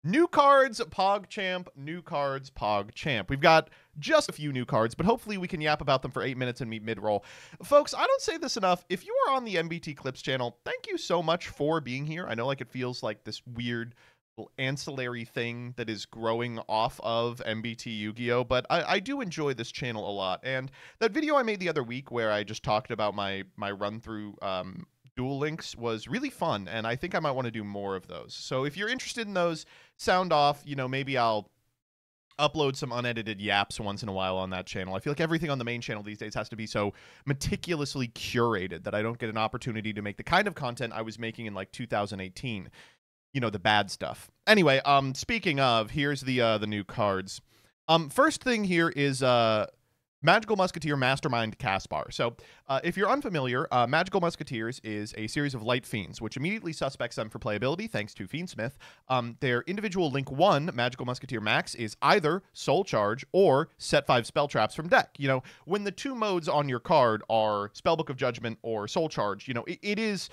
New cards, PogChamp. New cards, PogChamp. We've got just a few new cards, but hopefully we can yap about them for 8 minutes and meet mid-roll. Folks, I don't say this enough. If you are on the MBT Clips channel, thank you so much for being here. I know like it feels like this weird little ancillary thing that is growing off of MBT Yu-Gi-Oh, but I do enjoy this channel a lot. And that video I made the other week where I just talked about my run-through Duel Links was really fun, and I think I might want to do more of those. So if you're interested in those, sound off. You know, maybe I'll upload some unedited yaps once in a while on that channel. I feel like everything on the main channel these days has to be so meticulously curated that I don't get an opportunity to make the kind of content I was making in like 2018. You know, the bad stuff. Anyway, speaking of, here's the new cards. First thing here is Magical Musketeer Mastermind Caspar. So, if you're unfamiliar, Magical Musketeers is a series of light fiends, which immediately suspects them for playability thanks to Fiendsmith. Their individual Link 1, Magical Musketeer Max, is either Soul Charge or set 5 spell traps from deck. You know, when the two modes on your card are Spellbook of Judgment or Soul Charge, you know, it is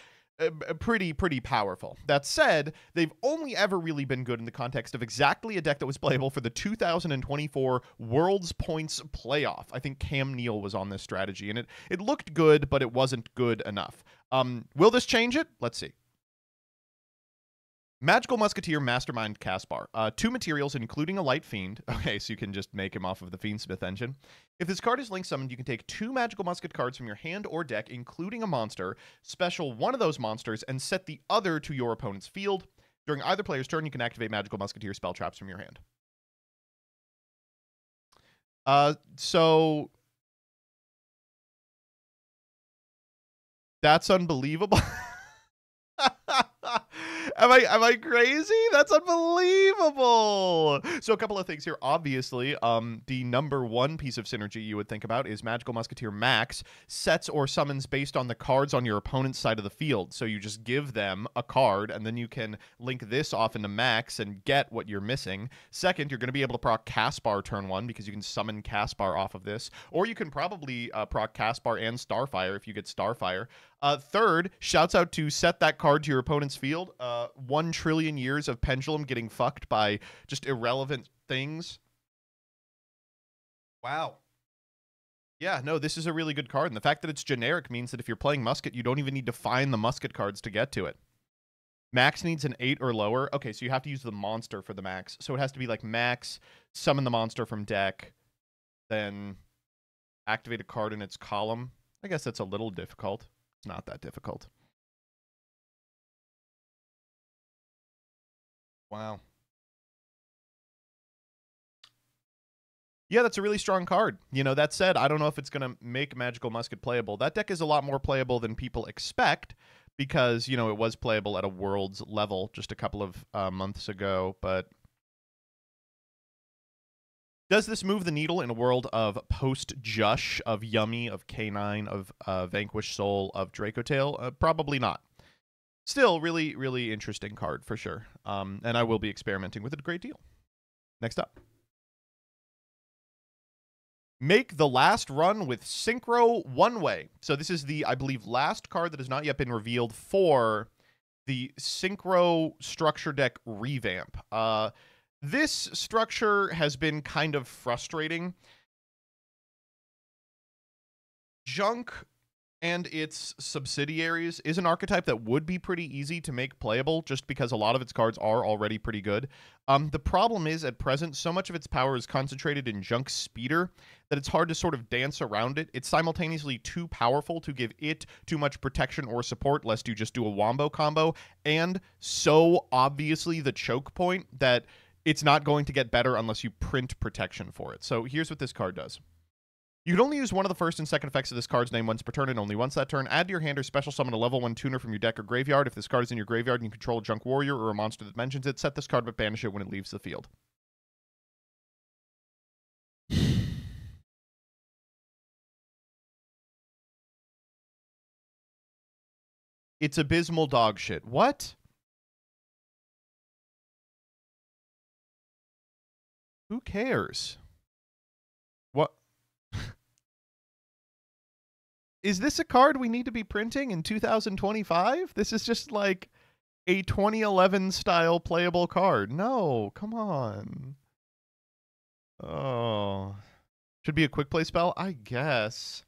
pretty powerful. That said, they've only ever really been good in the context of exactly a deck that was playable for the 2024 World's Points Playoff. I think Cam Neal was on this strategy, and it looked good, but it wasn't good enough. Will this change it? Let's see. Magical Musketeer Mastermind Caspar. 2 materials, including a Light Fiend. Okay, so you can just make him off of the Fiendsmith engine. If this card is link summoned, you can take 2 Magical Musket cards from your hand or deck, including a monster, special one of those monsters, and set the other to your opponent's field. During either player's turn, you can activate Magical Musketeer spell traps from your hand. So that's unbelievable. Am I crazy? That's unbelievable. So a couple of things here. Obviously, the number one piece of synergy you would think about is Magical Musketeer Max sets or summons based on the cards on your opponent's side of the field. So you just give them a card, and then you can link this off into Max and get what you're missing. Second, you're going to be able to proc Caspar turn 1 because you can summon Caspar off of this. Or you can probably proc Caspar and Starfire if you get Starfire. Third, shouts out to set that card to your opponent's field. 1 trillion years of Pendulum getting fucked by just irrelevant things. Wow. Yeah, no, this is a really good card. And the fact that it's generic means that if you're playing Musket, you don't even need to find the Musket cards to get to it. Max needs an 8 or lower. Okay, so you have to use the monster for the Max. So it has to be like Max, summon the monster from deck, then activate a card in its column. I guess that's a little difficult. It's not that difficult. Wow. Yeah, that's a really strong card. You know, that said, I don't know if it's going to make Magical Musket playable. That deck is a lot more playable than people expect because, you know, it was playable at a Worlds level just a couple of months ago. But does this move the needle in a world of post-Jush, of Yummy, of K9, of Vanquish Soul, of Dracotail? Probably not. Still, really, really interesting card for sure. And I will be experimenting with it a great deal. Next up. Make the last run with Synchro One-Way. So this is the, I believe, last card that has not yet been revealed for the Synchro structure deck revamp. This structure has been kind of frustrating. Junk and its subsidiaries is an archetype that would be pretty easy to make playable just because a lot of its cards are already pretty good. The problem is, at present, so much of its power is concentrated in Junk Speeder that it's hard to sort of dance around it. It's simultaneously too powerful to give it too much protection or support, lest you just do a wombo combo, and so obviously the choke point that it's not going to get better unless you print protection for it. So here's what this card does. You can only use one of the first and second effects of this card's name once per turn, and only once that turn. Add to your hand or special summon a level 1 tuner from your deck or graveyard. If this card is in your graveyard and you control a Junk Warrior or a monster that mentions it, set this card but banish it when it leaves the field. It's abysmal dog shit. What? Who cares? What? Is this a card we need to be printing in 2025? This is just like, A 2011 style playable card. No, come on. Oh. Should be a quick play spell? I guess.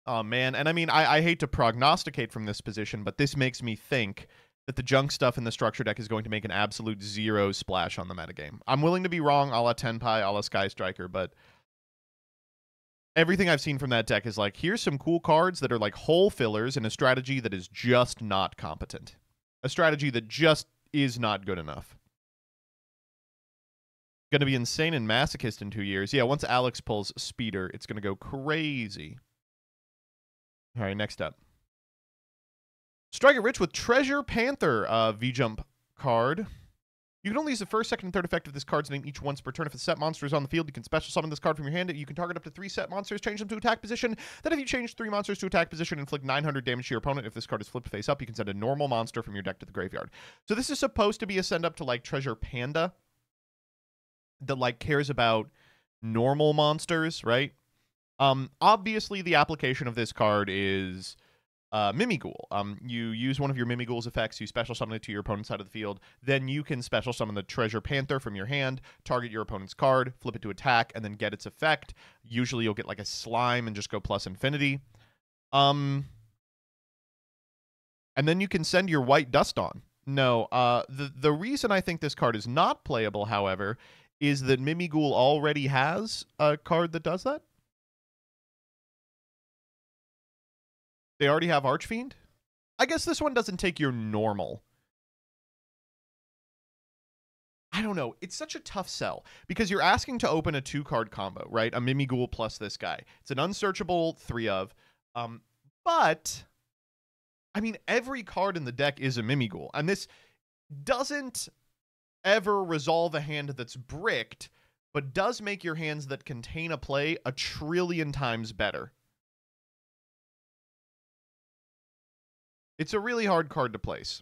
Oh, man. And I mean, I hate to prognosticate from this position, but this makes me think that the junk stuff in the structure deck is going to make an absolute zero splash on the metagame. I'm willing to be wrong, a la Tenpai, a la Sky Striker, but everything I've seen from that deck is like, here's some cool cards that are like hole fillers in a strategy that is just not competent. A strategy that just is not good enough. Going to be insane and masochist in 2 years. Yeah, once Alex pulls Speeder, it's going to go crazy. All right, next up. Strike it rich with Treasure Panther V-Jump card. You can only use the first, second, and third effect of this card's name each once per turn. If a set monster is on the field, you can special summon this card from your hand. You can target up to 3 set monsters, change them to attack position. Then if you change 3 monsters to attack position, inflict 900 damage to your opponent. If this card is flipped face up, you can send a normal monster from your deck to the graveyard. So this is supposed to be a send up to like Treasure Panda that like cares about normal monsters, right? Obviously the application of this card is Mimighoul. You use one of your Mimighoul's effects, you special summon it to your opponent's side of the field, then you can special summon the Treasure Panther from your hand, target your opponent's card, flip it to attack, and then get its effect. Usually you'll get like a slime and just go plus infinity. And then you can send your white dust on. No, the reason I think this card is not playable, however, is that Mimighoul already has a card that does that. They already have Archfiend? I guess this one doesn't take your normal. I don't know. It's such a tough sell because you're asking to open a 2-card combo, right? A Mimighoul plus this guy. It's an unsearchable 3 of. But, I mean, every card in the deck is a Mimighoul. And this doesn't ever resolve a hand that's bricked, but does make your hands that contain a play a trillion times better. It's a really hard card to place.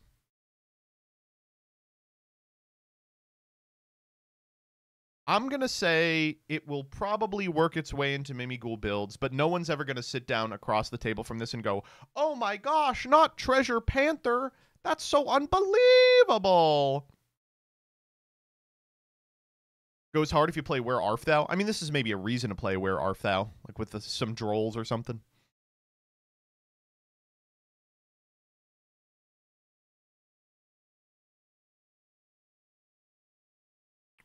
I'm going to say it will probably work its way into Mimighoul builds, but no one's ever going to sit down across the table from this and go, oh my gosh, not Treasure Panther. That's so unbelievable. Goes hard if you play Where Art Thou. I mean, this is maybe a reason to play Where Art Thou, like with some drolls or something.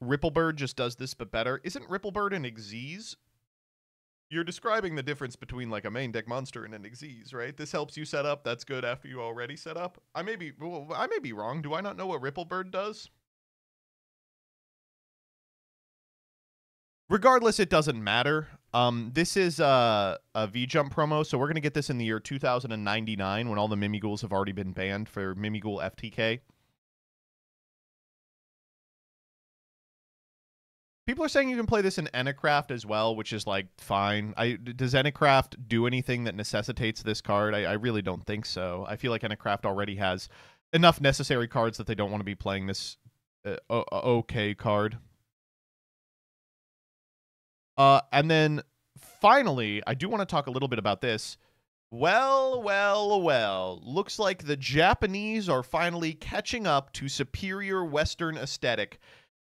Ripplebird just does this, but better. Isn't Ripplebird an Xyz? You're describing the difference between like a main deck monster and an Xyz, right? This helps you set up. That's good after you already set up. I may be wrong. Do I not know what Ripplebird does? Regardless, it doesn't matter. This is a V-Jump promo, so we're going to get this in the year 2099 when all the Mimighouls have already been banned for Mimighoul FTK. People are saying you can play this in Enecraft as well, which is, like, fine. Does Enecraft do anything that necessitates this card? I really don't think so. I feel like Enecraft already has enough necessary cards that they don't want to be playing this okay card. And then, finally, I do want to talk a little bit about this. Well, looks like the Japanese are finally catching up to superior Western aesthetic.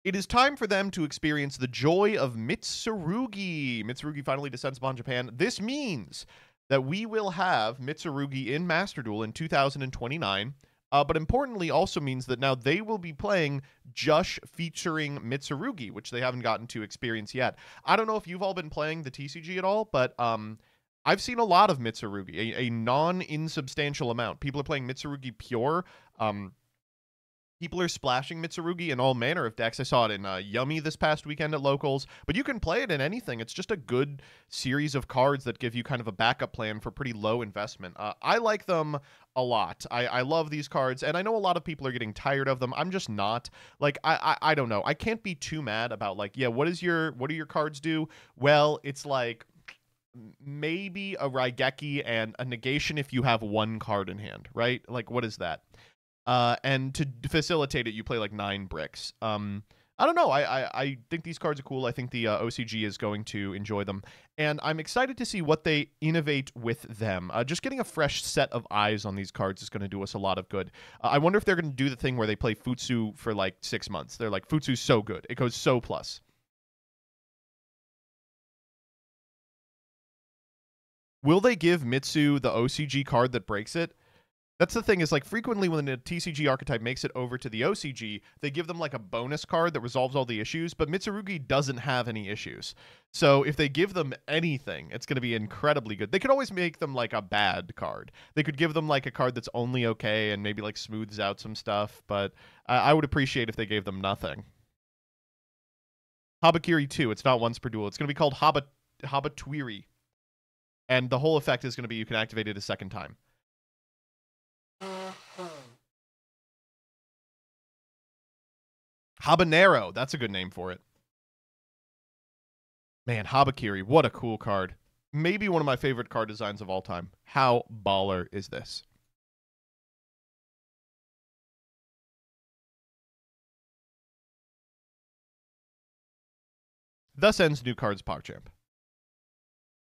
It is time for them to experience the joy of Mitsurugi. Mitsurugi finally descends upon Japan. This means that we will have Mitsurugi in Master Duel in 2029. But importantly also means that now they will be playing Jush featuring Mitsurugi, which they haven't gotten to experience yet. I don't know if you've all been playing the TCG at all, but I've seen a lot of Mitsurugi, a non-insubstantial amount. People are playing Mitsurugi Pure. People are splashing Mitsurugi in all manner of decks. I saw it in Yummy this past weekend at Locals. But you can play it in anything. It's just a good series of cards that give you kind of a backup plan for pretty low investment. I like them a lot. I love these cards, and I know a lot of people are getting tired of them. I'm just not. Like, I don't know. I can't be too mad about, like, yeah, what do your cards do? Well, it's like maybe a Raigeki and a negation if you have one card in hand, right? Like, what is that? And to facilitate it, you play like 9 bricks. I don't know. I think these cards are cool. I think the OCG is going to enjoy them. And I'm excited to see what they innovate with them. Just getting a fresh set of eyes on these cards is going to do us a lot of good. I wonder if they're going to do the thing where they play Futsu for like 6 months. They're like, Futsu's so good. It goes so plus. Will they give Mitsu the OCG card that breaks it? That's the thing, is like frequently when a TCG archetype makes it over to the OCG, they give them like a bonus card that resolves all the issues, but Mitsurugi doesn't have any issues. So if they give them anything, it's going to be incredibly good. They could always make them like a bad card. They could give them like a card that's only okay and maybe like smooths out some stuff, but I would appreciate if they gave them nothing. Habakiri 2, it's not once per duel. It's going to be called Habatuiri. And the whole effect is going to be you can activate it a second time. Habanero, that's a good name for it. Man, Habakiri, what a cool card. Maybe one of my favorite card designs of all time. How baller is this? Thus ends New Cards PogChamp.